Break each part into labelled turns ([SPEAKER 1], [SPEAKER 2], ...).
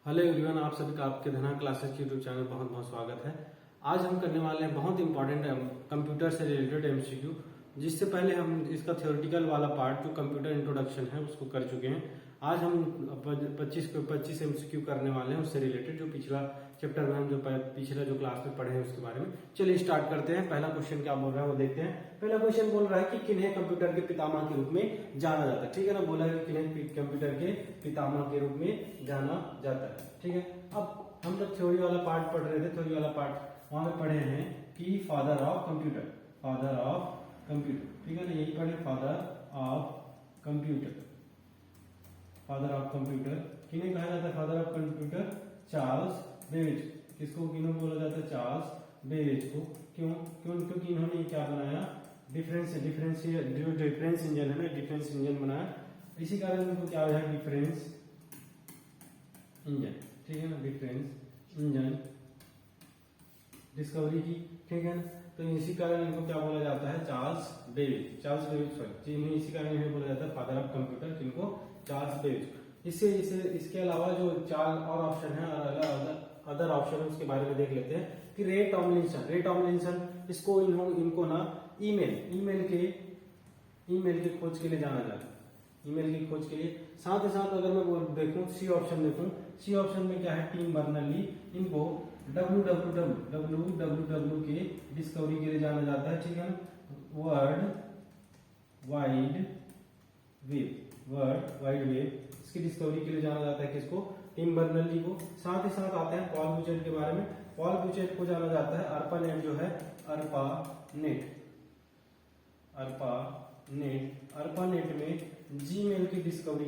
[SPEAKER 1] Hello everyone, आप सभी का आपके धना क्लासेस के यूट्यूब चैनल बहुत बहुत स्वागत है। आज हम करने वाले हैं बहुत इंपॉर्टेंट कंप्यूटर से रिलेटेड एमसीक्यू। जिससे पहले हम इसका थ्योरेटिकल वाला पार्ट जो कंप्यूटर इंट्रोडक्शन है उसको कर चुके हैं। आज हम 25 एमसीक्यू करने वाले हैं उससे रिलेटेड, जो पिछला चैप्टर में हम जो पिछला जो क्लास में पढ़े हैं उसके बारे में। चलिए स्टार्ट करते हैं। पहला क्वेश्चन क्या बोल रहा है वो देखते हैं। पहला क्वेश्चन बोल रहा है कि किन्हें कंप्यूटर के पितामह के रूप में जाना जाता है। ठीक है ना, बोला है कि किन्हें कंप्यूटर के पितामह के रूप में जाना जाता है। ठीक है, अब हम जब थ्योरी वाला पार्ट पढ़ रहे थे, थ्योरी वाला पार्ट वहां पे पढ़े हैं कि father of computer, father of computer. ठीक है ना, यही पढ़े father of computer, father of computer. किन्हें कहा जाता है father of computer? Charles Babbage. किसको किन्हों बोला जाता है? चार्ल्स बेबेज को। क्यों? क्योंकि इन्होंने क्या बनाया? डिफरेंस इंजन है ना, डिफरेंस इंजन बनाया। इसी कारण इनको क्या है? Difference engine. ठीक है ना, डिफरेंस इंजन डिस्कवरी की। ठीक है ना, तो इसी कारण इनको क्या बोला जाता है? Charles Babbage. Charles Babbage sorry, इसी कारण इन्हें बोला जाता है फादर ऑफ कंप्यूटर। किनको? Charles Babbage. इसके अलावा जो चार और ऑप्शन है, अदर ऑप्शन है, उसके बारे में देख लेते हैं कि रे टॉमलिंसन इसको इनको ना ईमेल के खोज के लिए जाना जाता है। ईमेल की खोज के लिए। साथ ही साथ अगर मैं देखूं सी ऑप्शन में क्या है? टिम बर्नर्ली। इनको www के डिस्कवरी के लिए जाना जाता है। ठीक है ना, वर्ल्ड वाइड वेब इसकी डिस्कवरी के लिए जाना जाता है। किसको? टिम बर्नर्ली को। साथ ही साथ आते हैं पॉल बुचेट के बारे में। पॉल बुचेट को जाना जाता है अर्पानेट, जो है अर्पानेट में जीमेल की डिस्कवरी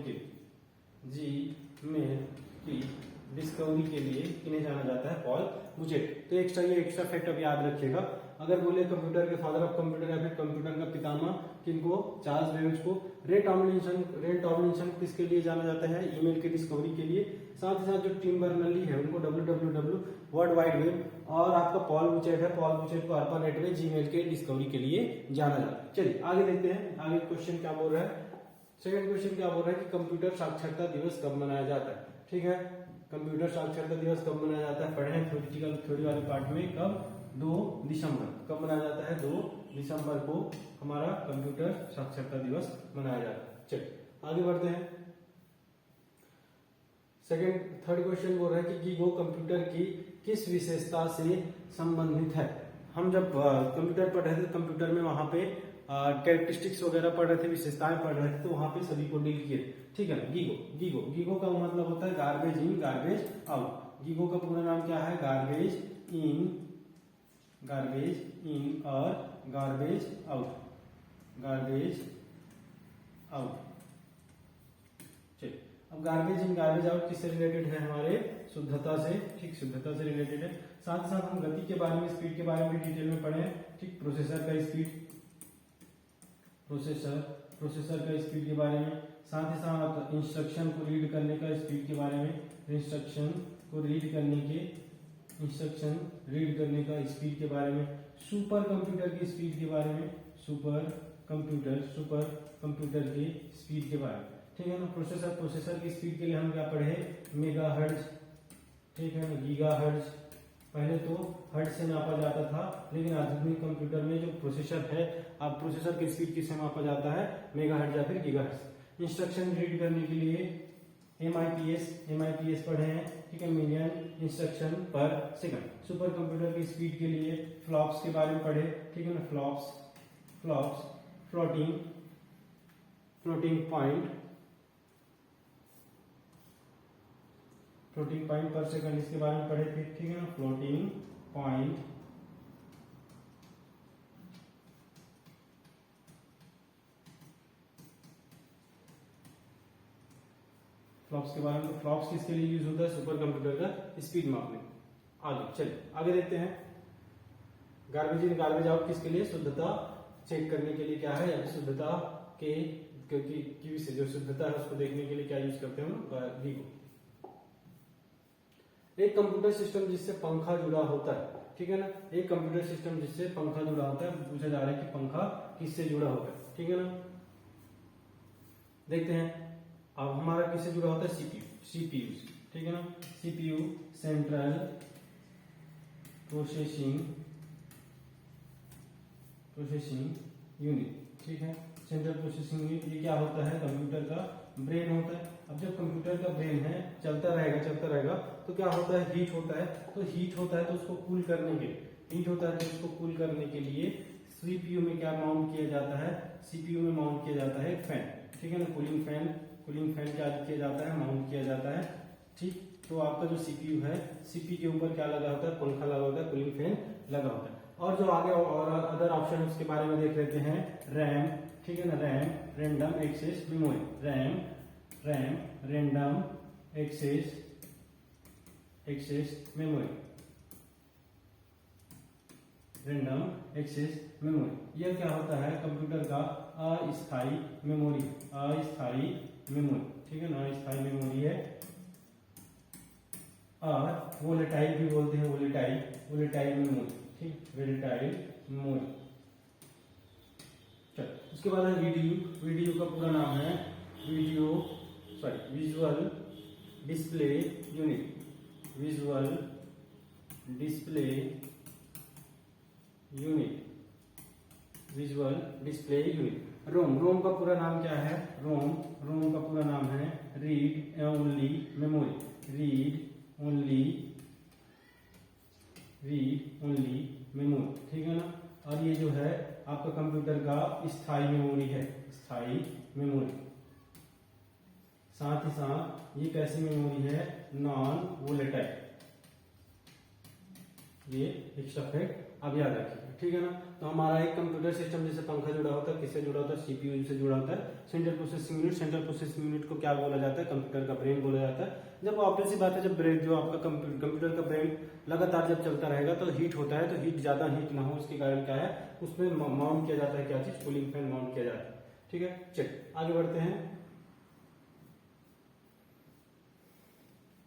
[SPEAKER 1] के लिए किन्हें जाना जाता है? पॉल बुचेट। तो एक्स्ट्रा फैक्ट अब याद रखिएगा। अगर बोले कंप्यूटर के फादर ऑफ कंप्यूटर या फिर कंप्यूटर का पितामह, किनको? चार्ल्स बेबेज को। रे टॉमलिंसन किसके लिए जाना जाता है? ईमेल की डिस्कवरी के लिए। साथ ही साथ जो टिम बर्नर्ली है उनको www वर्ल्ड वाइड वेब, और आपका पॉल बुचेट है, पॉल बुचेट को अर्पानेट में जीमेल के डिस्कवरी के लिए जाना जाता है। चलिए आगे देखते हैं। आगे क्वेश्चन क्या बोल रहा है? सेकंड क्वेश्चन क्या बोल रहा है कि कंप्यूटर साक्षरता दिवस कब मनाया जाता है? ठीक है, कंप्यूटर साक्षरता दिवस कब मनाया जाता है? पढ़े हैं थ्योरी वाले पार्ट में। कब? 2 दिसंबर। कब मनाया जाता है? 2 दिसंबर को हमारा कंप्यूटर साक्षरता दिवस मनाया जाता है। चलिए आगे बढ़ते हैं। थर्ड क्वेश्चन बोल रहा है कि गीगो कंप्यूटर की किस विशेषता से संबंधित है? हम जब कंप्यूटर पढ़ रहे थे, कंप्यूटर में वहां पे कैरेक्टरिस्टिक्स वगैरह पढ़ रहे थे, विशेषताएं पढ़ रहे थे, तो वहां पे सभी को डील किए। ठीक है ना, गीगो का मतलब होता है garbage in garbage out. GIGO का पूरा नाम क्या है? गार्बेज इन और गार्बेज आउट। चलिए, अब गार्बेज इन गार्बेज आउट किससे रिलेटेड है? हमारे शुद्धता से। ठीक, शुद्धता से रिलेटेड है। साथ ही साथ हम गति के बारे में, स्पीड के बारे में डिटेल में पढ़े हैं। ठीक, प्रोसेसर का स्पीड के बारे में। साथ ही साथ इंस्ट्रक्शन को रीड करने का स्पीड के बारे में, इंस्ट्रक्शन रीड करने का स्पीड के बारे में। सुपर कंप्यूटर की स्पीड के बारे में, सुपर कंप्यूटर की स्पीड के बारे में। ठीक है ना, प्रोसेसर की स्पीड के लिए हम क्या पढ़े? मेगाहर्ट्ज। ठीक है ना, गीगाहर्ट्ज। पहले तो हर्ट्ज से नापा जाता था, लेकिन आधुनिक कंप्यूटर में जो प्रोसेसर है, अब प्रोसेसर की स्पीड किससे मापा जाता है? मेगाहर्ट्ज या फिर गीगाहर्ट्ज। इंस्ट्रक्शन रीड करने के लिए MIPS पढ़े हैं। ठीक है, मिलियन इंस्ट्रक्शन पर सेकंड। सुपर कंप्यूटर की स्पीड के लिए फ्लॉप्स के बारे में पढ़े। ठीक है ना, फ्लॉप्स फ्लोटिंग पॉइंट पर सेकंड, इसके बारे में पढ़े थे। ठीक है ना, फ्लोटिंग पॉइंट। फ्लॉप्स के बारे में, फ्लॉप्स किसके लिए यूज होता है? सुपर कंप्यूटर का स्पीड मापने। आगे चलिए आगे देखते हैं। गार्बेज इन गार्बेज आउट किसके लिए? शुद्धता चेक करने के लिए क्या है, या फिर शुद्धता के जो शुद्धता है उसको देखने के लिए क्या यूज करते हैं? गीगो। एक कंप्यूटर सिस्टम जिससे पंखा जुड़ा होता है। ठीक है ना, एक कंप्यूटर सिस्टम जिससे पंखा जुड़ा होता है। पूछा जा रहा है कि पंखा किससे जुड़ा होता है? ठीक है ना, देखते हैं। अब हमारा किससे जुड़ा होता है? सीपीयू। ठीक है ना। सीपीयू सेंट्रल प्रोसेसिंग यूनिट, ठीक है। सेंट्रल प्रोसेसिंग यूनिट ये क्या होता है, कंप्यूटर का ब्रेन होता है। अब जब कंप्यूटर का ब्रेन है चलता रहेगा तो क्या होता है, हीट होता है। तो हीट होता है तो उसको कूल करने के लिए सीपीयू में क्या माउंट किया जाता है, सीपीयू में माउंट किया जाता है एक फैन, ठीक है ना। कूलिंग फैन क्या किया जाता है, माउंट किया जाता है, ठीक। तो आपका जो सीपीयू है, सीपीयू के ऊपर क्या लगा होता है, पंखा लगा होता है, कूलिंग फैन लगा होता है। और जो आगे और अदर ऑप्शन उसके बारे में देख लेते हैं। रैम, ठीक है ना, random access memory, RAM random access memory, यह क्या होता है, कंप्यूटर का अस्थायी मेमोरी, ठीक है ना, अस्थायी मेमोरी है। और वोलेटाइल भी बोलते हैं, वोलेटाइल मेमोरी, ठीक, वोलेटाइल मेमोरी। चल, उसके बाद है वीडियो का पूरा नाम है विजुअल डिस्प्ले यूनिट। रोम का पूरा नाम क्या है, रोम का पूरा नाम है रीड ओनली मेमोरी, ठीक है ना। और ये जो है आपका कंप्यूटर का स्थायी मेमोरी है, साथ ही साथ ये कैसी मेमोरी है, नॉन वोलेटाइल। ये एक्स्ट्रा फैक्ट अब याद रखिएगा, ठीक है ना। तो हमारा एक कंप्यूटर सिस्टम जैसे पंखा जुड़ा होता है, किससे जुड़ा होता है, सीपीयू से जुड़ा होता है। सेंट्रल प्रोसेसिंग यूनिट को क्या बोला जाता है, कंप्यूटर का ब्रेन बोला जाता है। जब ऑब्वियस सी बात है, जब ब्रेन जो आपका कंप्यूटर का ब्रेन लगातार जब चलता रहेगा तो हीट होता है, तो ज्यादा हीट ना हो उसके कारण क्या है, उसमें माउंट किया जाता है, क्या चीज, कूलिंग फैन माउंट किया जाता है, ठीक है। चलिए आगे बढ़ते हैं।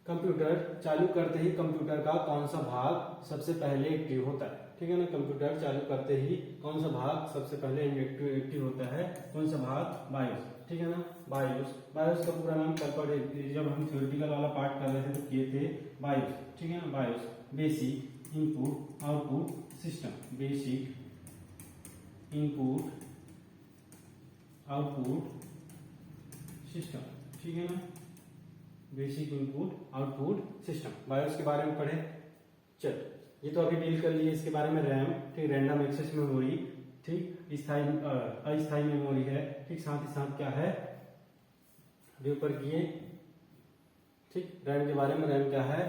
[SPEAKER 1] कंप्यूटर चालू करते ही कंप्यूटर का कौन सा भाग सबसे पहले एक्टिव होता है, ठीक है ना। कंप्यूटर चालू करते ही कौन सा भाग सबसे पहले एक्टिव होता है, कौन सा भाग, बायोस, ठीक है ना। बायोस का पूरा नाम जब हम थ्योरेटिकल वाला पार्ट कर रहे थे तो किए थे बायोस, ठीक है ना। BIOS basic input output system, ठीक है ना। Basic input output system, BIOS के बारे में पढ़े। चल, ये तो अभी डील कर लिए इसके बारे में। रैम, ठीक, रैंडम एक्सेस मेमोरी, ठीक, अस्थायी मेमोरी है, ठीक। साथ ही साथ क्या है, अभी ऊपर किए, ठीक। रैम के बारे में, रैम क्या है,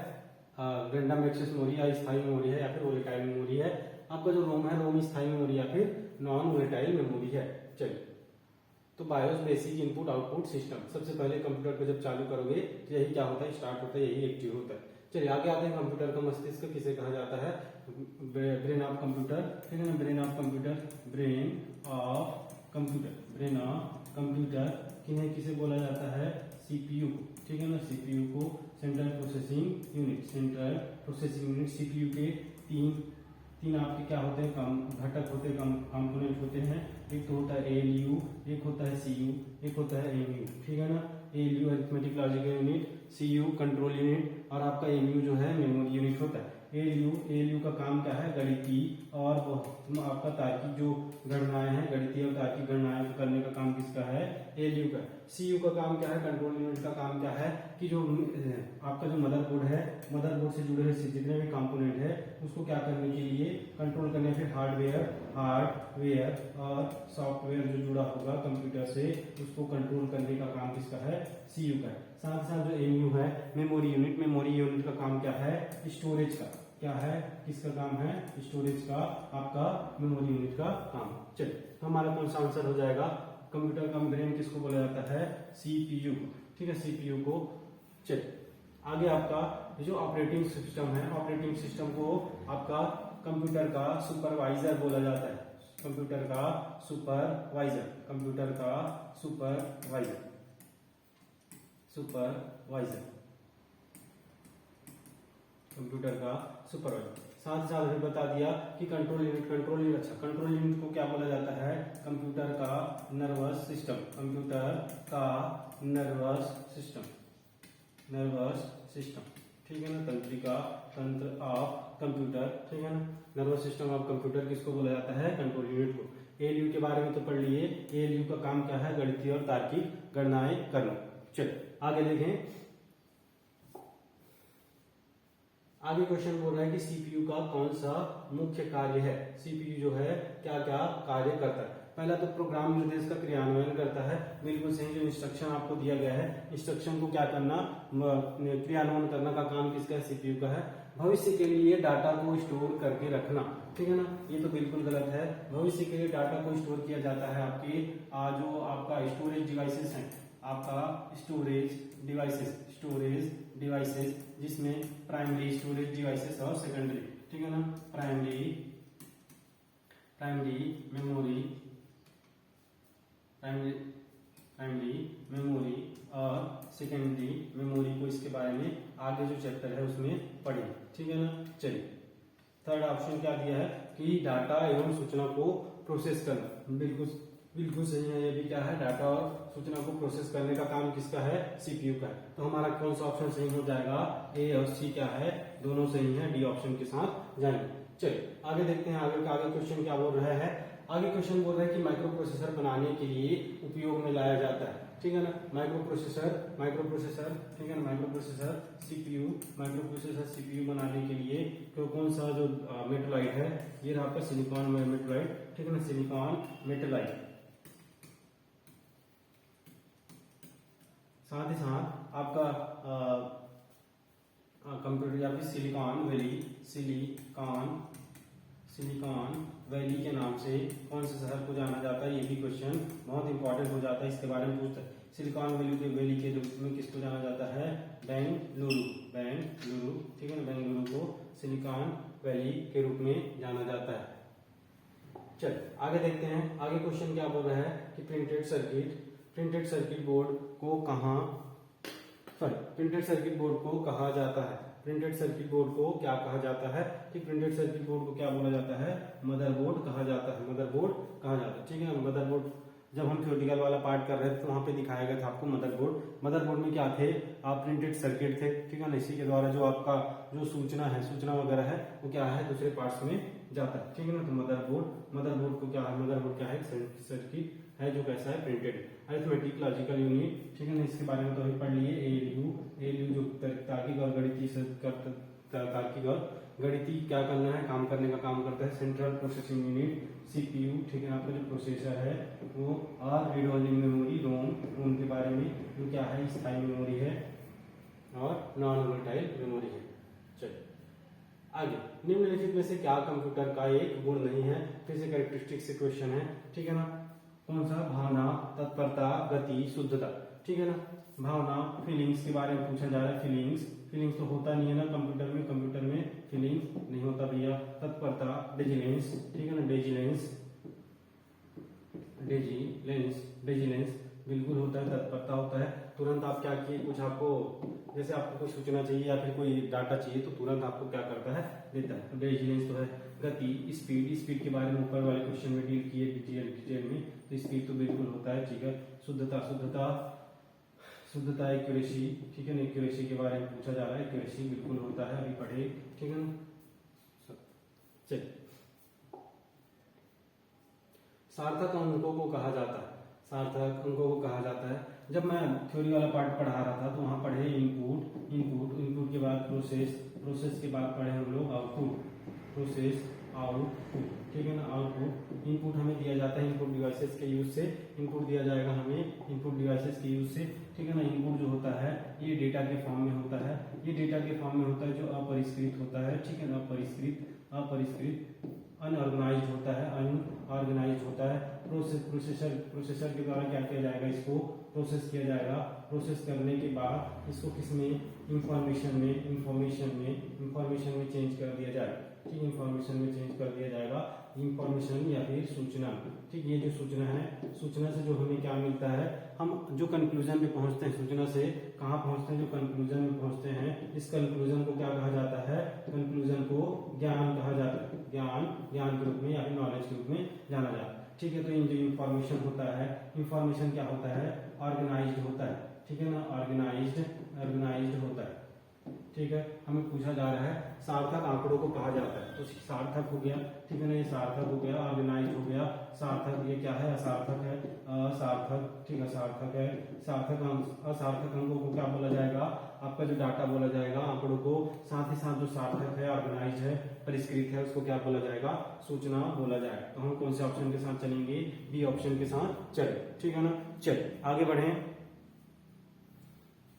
[SPEAKER 1] रैंडम एक्सेस मेमोरी, अस्थायी मेमोरी है या फिर वोलेटाइल मेमोरी है। आपका जो रोम है, रोम स्थायी मेमोरी या फिर नॉन वोलेटाइल मेमोरी है। चलिए, तो BIOS basic input output system, सबसे पहले कंप्यूटर को जब चालू करोगे तो यही क्या होता है, स्टार्ट होता है, यही एक्टिव होता है। चलिए आगे आते हैं। कंप्यूटर का मस्तिष्क किसे कहा जाता है, ब्रेन ऑफ कंप्यूटर, ठीक है ना। ब्रेन ऑफ कंप्यूटर किन्हें किसे बोला जाता है, सीपीयू को, ठीक है ना। सीपीयू को सेंट्रल प्रोसेसिंग यूनिट, सीपीयू के तीन आपके क्या होते हैं, घटक होते हैं, कंपोनेंट होते हैं। एक तो होता है एएलयू, एक होता है सीयू, एक होता है एएमयू, ठीक है ना। ALU arithmetic logical unit, CU control unit, और आपका एएमयू जो है मेमोरी यूनिट होता है। एएलयू का काम क्या है, गणितीय और आपका तार्किक जो गणनाएं हैं, गणितीय और तार्किक गणनाएं करने का काम किसका है, एएलयू का। सीयू का काम क्या है, कंट्रोल यूनिट का काम क्या है कि जो आपका जो मदरबोर्ड है, मदरबोर्ड से जुड़े हुए जितने भी कंपोनेंट है उसको क्या करने के लिए, कंट्रोल करने, फिर हार्डवेयर और सॉफ्टवेयर जो जुड़ा होगा कंप्यूटर से उसको कंट्रोल करने का काम किसका है, सीयू का है। साथ ही साथ जो एमयू है, मेमोरी यूनिट का काम क्या है, स्टोरेज का, क्या है, किसका काम है, स्टोरेज का, आपका मेमोरी यूनिट का काम। चलिए, तो हमारा कौन सा आंसर हो जाएगा, कंप्यूटर का ब्रेन किसको बोला जाता है, सीपीयू, ठीक है, सीपीयू को। चलिए आगे आपका जो ऑपरेटिंग सिस्टम है, ऑपरेटिंग सिस्टम को आपका कंप्यूटर का सुपरवाइजर बोला जाता है, कंप्यूटर का सुपरवाइजर। साथ ही साथ भी बता दिया कि कंट्रोल यूनिट को क्या बोला जाता है, कंप्यूटर का नर्वस सिस्टम, नर्वस सिस्टम, ठीक है ना, तंत्रिका, तंत्र ऑफ कंप्यूटर, ठीक है ना। नर्वस सिस्टम ऑफ कंप्यूटर किसको बोला जाता है? कंट्रोल यूनिट को। एएलयू के बारे में तो पढ़ लिए। एएलयू का काम क्या है? गणितीय और तार्किक गणनाएं करना। चलिए आगे देखें। आगे क्वेश्चन बोल रहा है कि सीपीयू का कौन सा मुख्य कार्य है? सीपीयू जो है क्या क्या कार्य करता है? पहला तो प्रोग्राम निर्देश का क्रियान्वयन करता है, बिल्कुल सही। जो इंस्ट्रक्शन आपको दिया गया है, इंस्ट्रक्शन को क्या करना, क्रियान्वयन करना का काम किसका है? सीपीयू का है। भविष्य के लिए डाटा को स्टोर करके रखना, ठीक है ना, ये तो बिल्कुल गलत है। भविष्य के लिए डाटा को स्टोर किया जाता है आपकी जो आपका स्टोरेज डिवाइसेस है, आपका स्टोरेज डिवाइसेस जिसमें प्राइमरी स्टोरेज डिवाइसेस और सेकेंडरी, ठीक है ना, प्राइमरी मेमोरी और सेकेंडरी मेमोरी को, इसके बारे में आगे जो चैप्टर है उसमें पढ़ेंगे, ठीक है ना। चलिए थर्ड ऑप्शन क्या दिया है कि डाटा एवं सूचना को प्रोसेस करना, बिल्कुल सही है। ये भी क्या है? डाटा और सूचना को प्रोसेस करने का काम किसका है? सीपीयू का है। तो हमारा कौन सा ऑप्शन सही हो जाएगा? ए और सी क्या है? दोनों सही है, डी ऑप्शन के साथ जाएंगे। चलिए आगे देखते हैं। आगे क्वेश्चन क्या बोल रहा है? आगे क्वेश्चन बोल रहा है कि माइक्रो प्रोसेसर बनाने के लिए उपयोग में लाया जाता है, ठीक है ना। माइक्रो प्रोसेसर, ठीक है ना, माइक्रो प्रोसेसर सीपीयू बनाने के लिए तो कौन सा जो मेटलाइट है, ये रहा आपका सिलिकॉन मेटलाइट, ठीक है ना, सिलिकॉन मेटलाइट। साथ ही साथ आपका कंप्यूटर या फिर सिलिकॉन वैली के नाम से कौन से शहर को जाना जाता है? ये भी क्वेश्चन बहुत इंपॉर्टेंट हो जाता है, इसके बारे में पूछता है। सिलिकॉन वैली के रूप में किसको जाना जाता है? बेंगलुरु, ठीक है ना, बेंगलुरु को सिलिकॉन वैली के रूप में जाना जाता है। चल आगे देखते हैं। आगे क्वेश्चन क्या बोल रहा है कि प्रिंटेड सर्किट बोर्ड को कहा जाता है। प्रिंटेड सर्किट बोर्ड को क्या कहा जाता है? कि प्रिंटेड सर्किट बोर्ड को क्या बोला जाता है? मदरबोर्ड कहा जाता है, ठीक है। मदरबोर्ड जब हम थ्योरेटिकल वाला पार्ट कर रहे थे तो वहां पे दिखाया गया था आपको मदरबोर्ड में क्या थे? आप प्रिंटेड सर्किट थे, ठीक है ना। इसी के द्वारा जो आपका जो सूचना वगैरह है वो क्या है? दूसरे पार्ट्स में जाता है, ठीक है ना। तो मदरबोर्ड को क्या है? मदरबोर्ड क्या है? सर्किट है जो कैसा है? प्रिंटेड है। अरिथमेटिक लॉजिकल यूनिट, ठीक है ना, इसके बारे में तो अभी पढ़ लिए। एएलयू जो तार्किक और गणितीय क्या करना है? काम करने का काम करता है। सेंट्रल प्रोसेसिंग यूनिट सीपीयू, ठीक है, आपका जो प्रोसेसर है वो, और रीड ओनली मेमोरी रोम के बारे में जो क्या है? स्थायी मेमोरी है और नॉन वोलेटाइल मेमोरी है। चलिए आगे, निम्नलिखित में से क्या कंप्यूटर का एक गुण नहीं है? फिर से कैरेक्टरिस्टिक से क्वेश्चन है, ठीक है ना। कौन सा? भावना, तत्परता, गति, शुद्धता, ठीक है ना। भावना, फीलिंग्स के बारे में पूछा जा रहा है। फीलिंग्स तो होता नहीं है ना कंप्यूटर में फीलिंग्स नहीं होता भैया। तत्परता, डेजिलेंस, ठीक है ना, डेजिलेंस बिल्कुल होता है, तत्परता होता है। तुरंत आप क्या किए, कुछ आपको जैसे आपको कोई सूचना चाहिए या फिर कोई डाटा चाहिए तो तुरंत आपको क्या करता है? देता है। तो डेजिलेंस तो है। गति, स्पीड के बारे में ऊपर वाले क्वेश्चन में डील किए डिटेल में, तो स्पीड तो बिल्कुल होता है, ठीक है। शुद्धता एक्यूरेसी, ठीक है ना, एक्यूरेसी के बारे में पूछा जा रहा है। एक्यूरेसी बिल्कुल होता है, अभी पढ़े, ठीक है ना। चलिए सार्थक अंकों को कहा जाता है। जब मैं थ्योरी वाला पार्ट पढ़ा रहा था तो वहां पढ़े इनपुट के बाद प्रोसेस के बाद पढ़े हम लोग आउटपुट, ठीक है ना। आउटपुट, इनपुट हमें दिया जाता है इनपुट डिवाइसेस के यूज से, ठीक है ना। इनपुट जो होता है ये डेटा के फॉर्म में होता है, जो अपरिष्कृत होता है, ठीक है ना, अपरिष्कृत अनऑर्गेनाइज्ड होता है। प्रोसेसर के द्वारा क्या किया जाएगा? इसको प्रोसेस किया जाएगा। प्रोसेस करने के बाद इसको किसमें? इंफॉर्मेशन में चेंज कर दिया जाएगा, ठीक, इंफॉर्मेशन या फिर सूचना, ठीक। ये जो सूचना है, सूचना से जो हमें क्या मिलता है? हम जो कंक्लूजन पे पहुंचते हैं, सूचना से कहाँ पहुंचते हैं? जो कंक्लूजन में पहुंचते हैं, इस कंक्लूजन को क्या कहा जाता है? कंक्लूजन को ज्ञान कहा जाता है। ज्ञान के रूप में या फिर नॉलेज के रूप में जाना जाता है, ठीक है। तो ये जो इंफॉर्मेशन होता है, इंफॉर्मेशन क्या होता है? ऑर्गेनाइज्ड होता है, ठीक है ना, ऑर्गेनाइज्ड ऑर्गेनाइज्ड होता है। ठीक है, हमें पूछा जा रहा है सार्थक आंकड़ों को कहा जाता है, तो सार्थक हो गया, ठीक है ना, ये सार्थक हो गया, ऑर्गेनाइज हो गया, सार्थक ये क्या है, असार्थक है, असार्थक, ठीक है, सार्थक है, सार्थक अंक, असार्थक अंकों को क्या बोला जाएगा, आपका जो डाटा बोला जाएगा आंकड़ों को, साथ ही साथ जो सार्थक है, ऑर्गेनाइज है, परिष्कृत है, उसको क्या बोला जाएगा, सूचना बोला जाएगा। तो हम कौन से ऑप्शन के साथ चलेंगे, बी ऑप्शन के साथ चले, ठीक है ना। चलिए आगे बढ़े।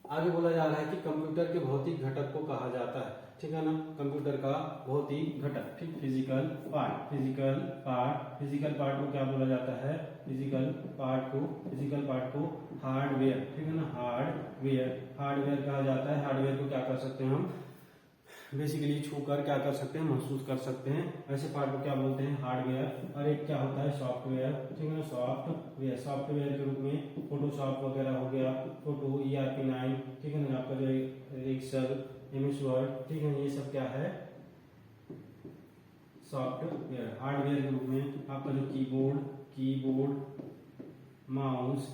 [SPEAKER 1] आगे बोला जा रहा है कि कंप्यूटर के भौतिक घटक को कहा जाता है, ठीक है ना, कंप्यूटर का भौतिक घटक, ठीक, physical part, physical part, physical part को क्या बोला जाता है, फिजिकल पार्ट को हार्डवेयर, ठीक है ना, हार्डवेयर कहा जाता है। हार्डवेयर को क्या कर सकते हैं हम, बेसिकली छूकर क्या कर सकते हैं, महसूस कर सकते हैं, ऐसे पार्ट को क्या बोलते हैं, हार्डवेयर। और एक क्या होता है, सॉफ्टवेयर, ठीक है ना, सॉफ्टवेयर के रूप में फोटोशॉप वगैरह हो गया, फोटो, ERP9, ठीक है ना, आपका जो एक्सेल, MS वर्ड, ठीक है, ये सब क्या है, सॉफ्टवेयर। हार्डवेयर के रूप में आपका जो कीबोर्ड माउस,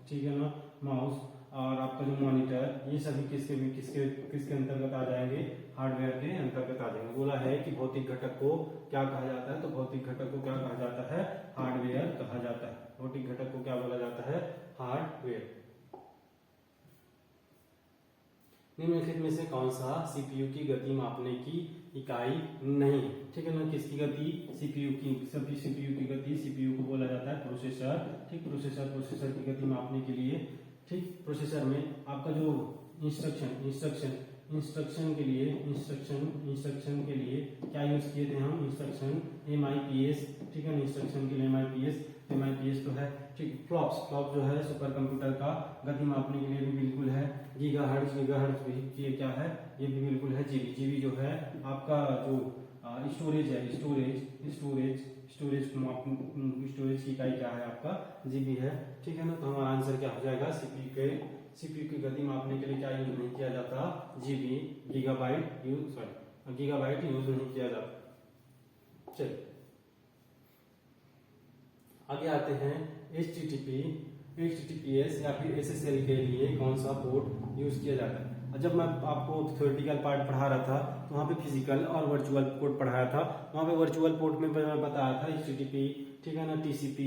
[SPEAKER 1] ठीक है ना, माउस, और आपका जो मॉनिटर, ये सभी किसके अंतर्गत आ जाएंगे, हार्डवेयर के अंतर्गत आ जाएंगे। बोला है कि भौतिक घटक को क्या कहा जाता है, तो भौतिक घटक को क्या कहा जाता है, हार्डवेयर कहा जाता है। भौतिक घटक को क्या बोला जाता है, हार्डवेयर। निम्नलिखित में से कौन सा CPU की गति मापने की इकाई नहीं है, ठीक है ना, किसकी गति, CPU की गति, CPU को बोला जाता है प्रोसेसर, ठीक, प्रोसेसर की गति मापने के लिए, ठीक, प्रोसेसर में आपका जो इंस्ट्रक्शन के लिए क्या यूज किए थे हम, इंस्ट्रक्शन MIPS, ठीक है ना, इंस्ट्रक्शन के लिए MIPS तो है, ठीक। फ्लॉप्स जो है सुपर कंप्यूटर का गति मापने के लिए भी बिल्कुल है। गीगाहर्ट्ज भी ये क्या है, ये भी बिल्कुल है। जीबी जो है आपका जो स्टोरेज है, स्टोरेज की इकाई क्या है, आपका जीबी है, ठीक है ना। तो हमारा आंसर क्या हो जाएगा, सीपीयू की गति मापने के लिए क्या यूज नहीं किया जाता, जीबी, गीगाबाइट यूज नहीं किया जाता। चलिए आगे आते हैं, HTTPS या फिर SSL के लिए कौन सा पोर्ट यूज किया जाता है। जब मैं आपको थ्योरेटिकल पार्ट पढ़ा रहा था तो वहाँ पे फिजिकल और वर्चुअल पोर्ट पढ़ाया था। वहाँ पे वर्चुअल पोर्ट में मैं बताया था HTTP, ठीक है ना, TCP,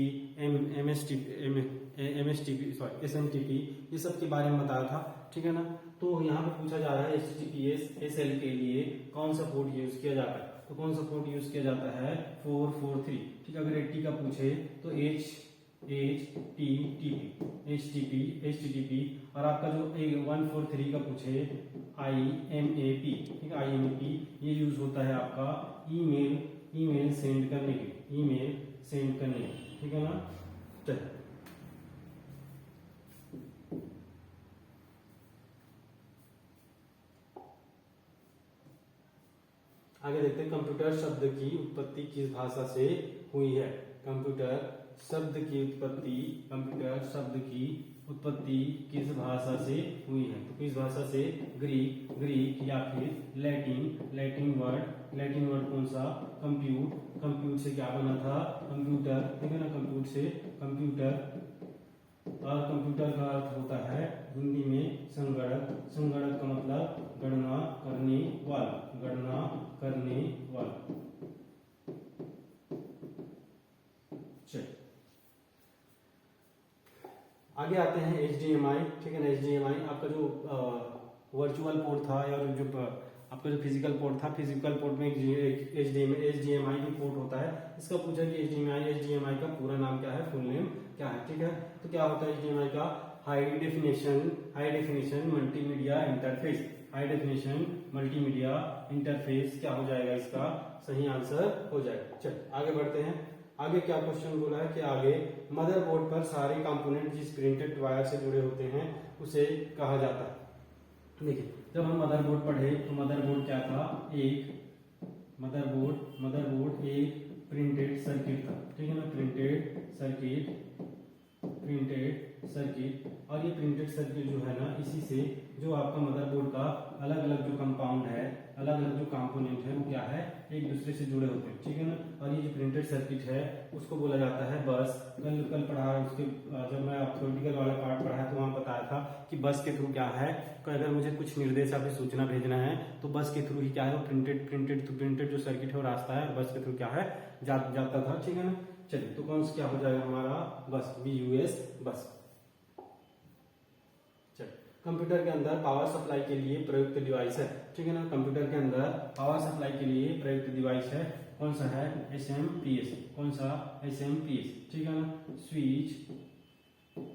[SPEAKER 1] SMTP, ये सब के बारे में बताया था, ठीक है ना। तो यहाँ पे पूछा जा रहा है HTTPS SL के लिए कौन सा पोर्ट यूज किया जाता है, तो कौन सा पोर्ट यूज किया जाता है, 443, ठीक। अगर 80 का पूछे तो HTTP, और आपका जो 143 का पूछे IMAP, ठीक है, IMAP ये यूज होता है आपका ईमेल सेंड करने के, ठीक है ना। चलिए आगे देखते हैं, कंप्यूटर शब्द की उत्पत्ति किस भाषा से हुई है। कंप्यूटर शब्द की उत्पत्ति किस भाषा से हुई है, तो किस भाषा से, ग्रीक या फिर लैटिन वर्ड कौन सा, कंप्यूट से क्या बना था, कंप्यूटर, ठीक है ना, कंप्यूटर, और कंप्यूटर का अर्थ होता है हिंदी में संगणक का मतलब गणना करने वाला। चलिए आगे आते हैं HDMI, ठीक है ना। HDMI आपका जो वर्चुअल पोर्ट था या जो आपका जो फिजिकल पोर्ट था, फिजिकल पोर्ट में HDMI भी पोर्ट होता है। इसका पूछा कि HDMI का पूरा नाम क्या है, फुल नेम क्या है, ठीक है। तो क्या होता है HDMI का, हाई डेफिनेशन मल्टीमीडिया इंटरफेस क्या हो जाएगा, इसका सही आंसर हो जाएगा। चलिए आगे बढ़ते हैं। आगे क्या क्वेश्चन बोला है कि आगे मदरबोर्ड पर सारे कंपोनेंट जिस प्रिंटेड वायर से जुड़े होते हैं उसे कहा जाता है। देखिए जब हम मदरबोर्ड पढ़े तो मदरबोर्ड क्या था, एक मदरबोर्ड एक प्रिंटेड सर्किट था, ठीक है ना, प्रिंटेड सर्किट प्रिंटेड सर्किट। और ये प्रिंटेड सर्किट जो है ना, इसी से जो आपका मदरबोर्ड का अलग अलग जो कंपाउंड है, अलग अलग जो कंपोनेंट है, वो क्या है, एक दूसरे से जुड़े होते हैं, ठीक है ना। और ये जो प्रिंटेड सर्किट है उसको बोला जाता है बस। कल पढ़ा है उसके, जब मैं थ्योरेटिकल वाला पार्ट पढ़ा है तो वहां बताया था कि बस के थ्रू क्या है, अगर मुझे कुछ निर्देश या फिर सूचना भेजना है तो बस के थ्रू ही क्या है, वो प्रिंटेड जो सर्किट है वो रास्ता है, बस के थ्रू क्या है जाता था, ठीक है ना। चलिए, तो कौन सा क्या हो जाएगा हमारा, बस, BUS बस। चलिए, कंप्यूटर के अंदर पावर सप्लाई के लिए प्रयुक्त डिवाइस है, ठीक है ना। कंप्यूटर के अंदर पावर सप्लाई के लिए प्रयुक्त डिवाइस है, कौन सा है, SMPS। कौन सा, SMPS, ठीक है ना।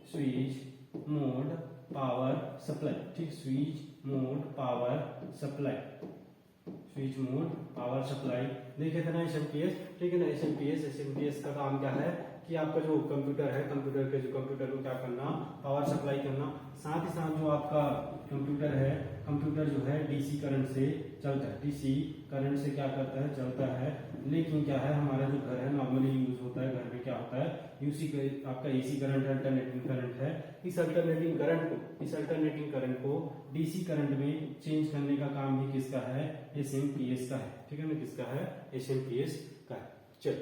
[SPEAKER 1] स्विच मोड पावर सप्लाई, ठीक, switch mode power supply, switch mode power supply देखे थे ना, SMPS, ठीक है ना। SMPS का काम क्या है कि आपका जो कंप्यूटर है, कंप्यूटर को क्या करना, पावर सप्लाई करना। साथ ही साथ जो आपका कंप्यूटर है, कंप्यूटर जो है DC करंट से चलता है, DC करंट से क्या करता है, चलता है। लेकिन क्या है, हमारा जो घर है नॉर्मली यूज होता है, घर में क्या होता है, आपका AC करंट, अल्टरनेटिंग करंट है। इस अल्टरनेटिंग करंट को DC करंट में चेंज करने का काम भी किसका है, SMPS का है, ठीक है ना। किसका है, SMPS का है। चलो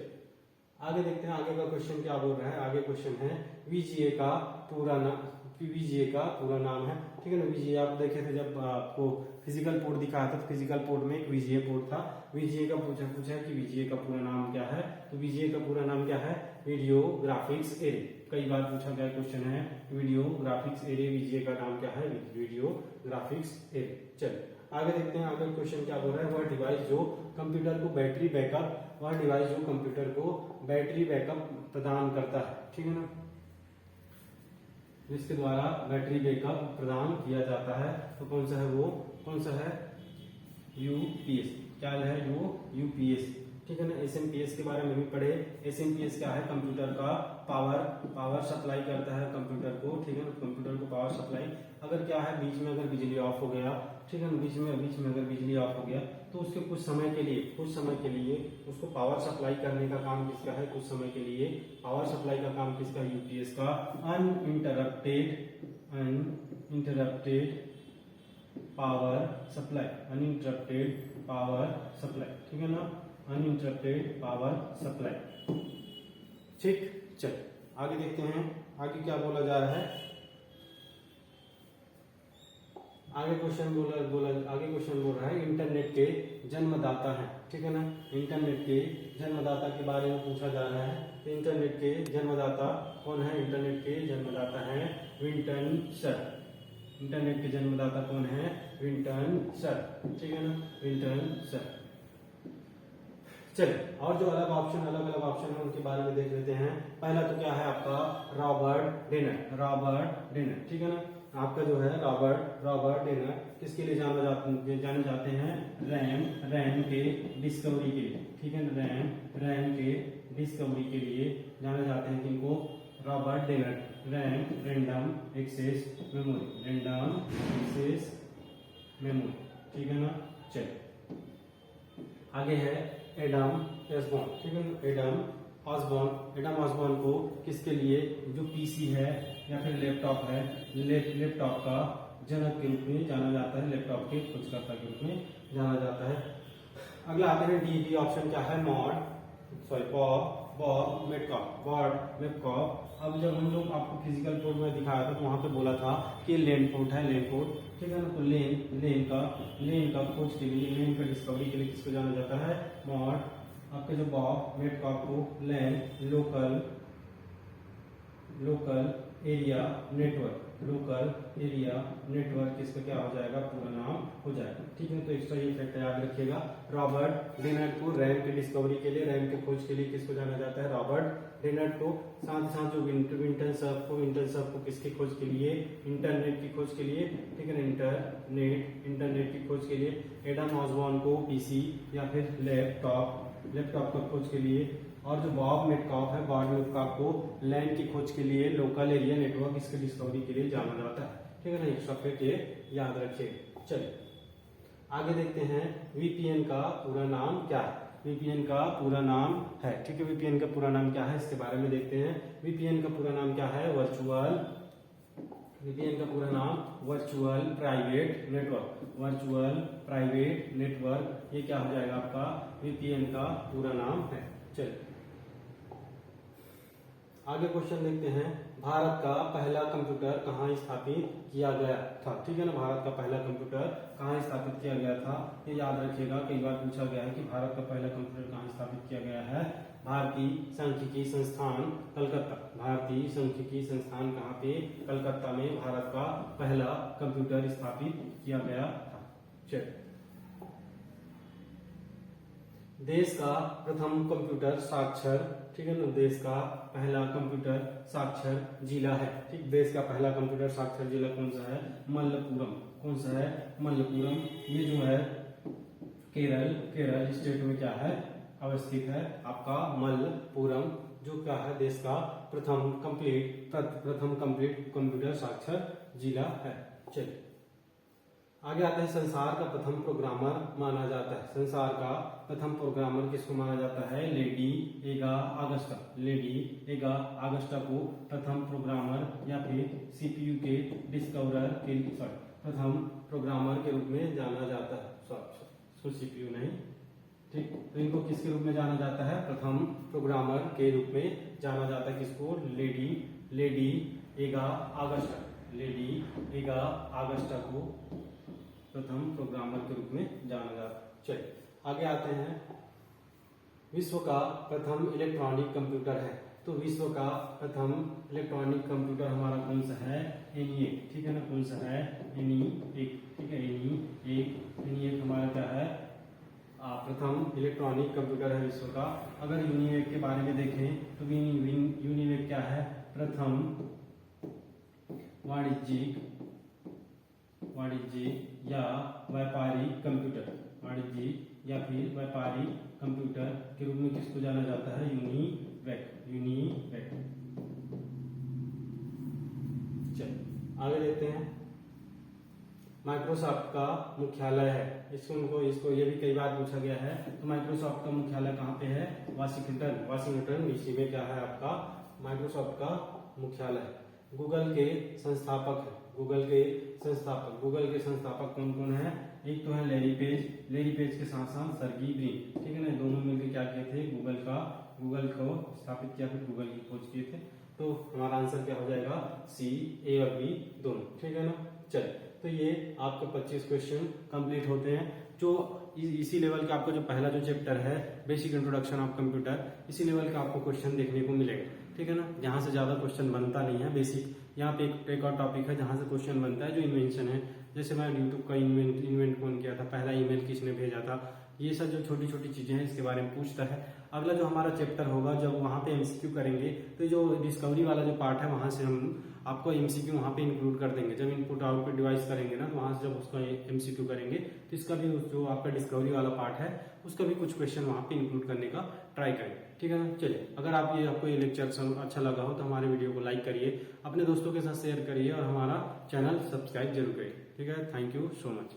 [SPEAKER 1] आगे देखते हैं, आगे का क्वेश्चन क्या बोल रहा है। आगे क्वेश्चन है VGA का पूरा नाम है, ठीक है ना। VGA आप देखे थे जब आपको फिजिकल पोर्ट दिखाया था, तो फिजिकल पोर्ट में एक VGA पोर्ट था। VGA का पूछा कि VGA का पूरा नाम क्या है, तो VGA का पूरा नाम क्या है, वीडियो ग्राफिक्स एरे। कई बार पूछा गया क्वेश्चन है, वीडियो ग्राफिक्स एरे, VGA का नाम क्या है, वीडियो ग्राफिक्स एरे। चलिए आगे देखते हैं, आगे क्वेश्चन क्या बोल रहा है। वह डिवाइस जो कंप्यूटर को बैटरी बैकअप प्रदान करता है, ठीक है ना, जिसके द्वारा बैटरी बैकअप प्रदान किया जाता है, तो कौन सा है, UPS। क्या है वो, UPS, ठीक है ना। SMPS के बारे में भी पढ़े। SMPS क्या है, कंप्यूटर का पावर सप्लाई करता है कंप्यूटर को, ठीक है ना। कंप्यूटर को पावर सप्लाई, अगर क्या है, बीच में अगर बिजली ऑफ हो गया, ठीक है ना, बीच में अगर बिजली ऑफ हो गया तो उसके कुछ समय के लिए उसको पावर सप्लाई करने का काम किसका है, कुछ समय के लिए पावर सप्लाई का काम किसका, UPS का। अनइंटरप्टेड पावर सप्लाई, ठीक है ना, अनइंटरप्टेड पावर सप्लाई, ठीक। चल आगे देखते हैं, आगे क्या बोला जा रहा है। आगे क्वेश्चन बोल रहा है इंटरनेट के जन्मदाता है, ठीक है ना। इंटरनेट के जन्मदाता के बारे में पूछा जा रहा है। इंटरनेट के जन्मदाता कौन है, इंटरनेट के जन्मदाता है विंटन सर। इंटरनेट के जन्मदाता कौन है, विंटन सर, ठीक है ना, विंटन सर। चलिए, और जो अलग ऑप्शन है उनके बारे में देख लेते हैं। पहला तो क्या है आपका, रॉबर्ट डेनर, ठीक है ना। आपका जो है रॉबर्ट डेनर किसके लिए जाने जाते हैं, रैम के डिस्कवरी के लिए, ठीक है ना। रैम के डिस्कवरी के लिए जाने जाते हैं किनको, रॉबर्ट डेनर। रैंडम एक्सेस मेमोरी, ठीक है ना। चलिए आगे है एडम ऑसबॉर्न, ठीक है ना। एडम ऑसबॉर्न को किसके लिए, जो PC है या फिर लैपटॉप है, लैपटॉप का जनक के रूप में जाना जाता है, लैपटॉप के खोजकर्ता के रूप में जाना जाता है। अगला आते हैं DB ऑप्शन, क्या है, बॉब मेटकॉफ। अब जब हम लोग आपको फिजिकल पोर्ट में दिखाया था तो वहां पे बोला था कि लेन पोर्ट, ठीक है ना। तो लेन का खोज के लिए, लेन का डिस्कवरी के लिए किसको जाना जाता है, मॉड। आपके जो बॉब मेटकॉफ को लेन लोकल एरिया नेटवर्क किसका क्या हो जाएगा, पूरा नाम हो जाएगा, ठीक है। तो एक्स्ट्रा ये फैक्ट याद रखिएगा। रॉबर्ट डेनर्ट को रैम की डिस्कवरी के लिए, रैम के खोज के लिए किसको जाना जाता है, रॉबर्ट डेनर्ट को। साथ ही साथ जो विंटन सर्फ को किसकी खोज के लिए, इंटरनेट की खोज के लिए, ठीक है ना, इंटरनेट की खोज के लिए। एडम ऑसबॉर्न को PC या फिर लैपटॉप का खोज के लिए। और जो बॉब मेटकॉफ को लैंड की खोज के लिए, लोकल एरिया नेटवर्क इसके डिस्कवरी के लिए जाना जाता है, ठीक है ना। एक्स्ट्रा फैक्ट ये याद रखिए। चलिए आगे देखते हैं VPN का पूरा नाम क्या है। VPN का पूरा नाम है। ठीक है, VPN का पूरा नाम क्या है इसके बारे में देखते हैं। VPN का पूरा नाम क्या है? VPN का पूरा नाम virtual private network. Virtual private network, ये क्या हो जाएगा आपका? VPN का पूरा नाम है। चलिए आगे क्वेश्चन देखते हैं। भारत का पहला कंप्यूटर कहाँ स्थापित किया गया था? ठीक है ना, भारत का पहला कंप्यूटर कहाँ स्थापित किया गया था? ये याद रखिएगा, कई बार पूछा गया है कि भारत का पहला कंप्यूटर कहाँ स्थापित किया गया है। भारतीय सांख्यिकी संस्थान कलकत्ता। भारतीय सांख्यिकी संस्थान कहाँ पे? कलकत्ता में भारत का पहला कंप्यूटर स्थापित किया गया था। चलिए, देश का प्रथम कंप्यूटर साक्षर, ठीक है ना, देश का पहला कंप्यूटर साक्षर जिला है। ठीक, देश का पहला कंप्यूटर साक्षर जिला कौन सा है? मलप्पुरम। कौन सा है? मलप्पुरम। ये जो है केरल स्टेट में क्या है? अवस्थित है आपका मलप्पुरम, जो क्या है? देश का प्रथम कंप्लीट कंप्यूटर साक्षर जिला है। चलिए आगे आते हैं। संसार का प्रथम प्रोग्रामर माना जाता है। संसार का प्रथम प्रोग्रामर किसको माना जाता है? लेडी एगा आगस्टा। लेडी एगा आगस्टा को प्रथम प्रोग्रामर या फिर सीपीयू के डिस्कवरर के प्रथम प्रोग्रामर के रूप में जाना जाता है। सॉरी, सीपीयू नहीं, ठीक। तो इनको किसके रूप में जाना जाता है? प्रथम प्रोग्रामर के रूप में जाना जाता है। किसको? लेडी एगा आगस्टा। लेडी एगा आगस्टा को प्रथम प्रोग्रामर के रूप में जाना जाता है। चलिए आगे आते हैं। विश्व का प्रथम इलेक्ट्रॉनिक कंप्यूटर है। तो विश्व का प्रथम इलेक्ट्रॉनिक कंप्यूटर हमारा कौन सा है? ENIAC। ठीक है ना, कौन सा है? ENIAC। ठीक है, ENIAC हमारा क्या है? प्रथम इलेक्ट्रॉनिक कंप्यूटर है विश्व का। अगर ENIAC के बारे में देखें तो ENIAC क्या है? प्रथम वाणिज्यिक या व्यापारिक कंप्यूटर। वाणिज्यिक या फिर व्यापारिक कंप्यूटर के रूप में किसको जाना जाता है? यूनिवेक। चलिए आगे देखते हैं। माइक्रोसॉफ्ट का मुख्यालय है। इसको ये भी कई बार पूछा गया है। तो माइक्रोसॉफ्ट का मुख्यालय कहाँ पे है? वाशिंगटन डीसी में क्या है आपका? माइक्रोसॉफ्ट का मुख्यालय। गूगल के संस्थापक है। गूगल के संस्थापक कौन कौन है? एक तो है लैरी पेज के साथ साथ सर्गी ब्रिन। ठीक है ना, दोनों मिलकर क्या किए थे? गूगल को स्थापित किया, फिर गूगल की खोज किए थे। तो हमारा आंसर क्या हो जाएगा? C, A और B दोनों। ठीक है ना। चलिए, तो ये आपके 25 क्वेश्चन कंप्लीट होते हैं। जो इसी लेवल का आपका जो पहला जो चैप्टर है बेसिक इंट्रोडक्शन ऑफ कंप्यूटर, इसी लेवल का आपको क्वेश्चन देखने को मिलेगा। ठीक है ना, यहाँ से ज्यादा क्वेश्चन बनता नहीं है। बेसिक यहाँ पे एक और टॉपिक है जहाँ से क्वेश्चन बनता है, जो इन्वेंशन है। जैसे मैं यूट्यूब का इन्वेंट कौन किया था, पहला ईमेल किसने भेजा था, ये सब जो छोटी छोटी चीजें हैं इसके बारे में पूछता है। अगला जो हमारा चैप्टर होगा, जब वहाँ पे एमसीक्यू करेंगे, तो जो डिस्कवरी वाला जो पार्ट है वहाँ से हम आपको एमसीक्यू वहाँ पे इंक्लूड कर देंगे। जब इनपुट आउटपुट डिवाइस करेंगे ना, तो वहाँ से जब उसका एमसीक्यू करेंगे तो इसका भी जो आपका डिस्कवरी वाला पार्ट है उसका भी कुछ क्वेश्चन वहाँ पे इंक्लूड करने का ट्राई करेंगे। ठीक है ना। चलिए, अगर आपको ये लेक्चर अच्छा लगा हो तो हमारे वीडियो को लाइक करिए, अपने दोस्तों के साथ शेयर करिए और हमारा चैनल सब्सक्राइब जरूर करिए। ठीक है, थैंक यू सो मच।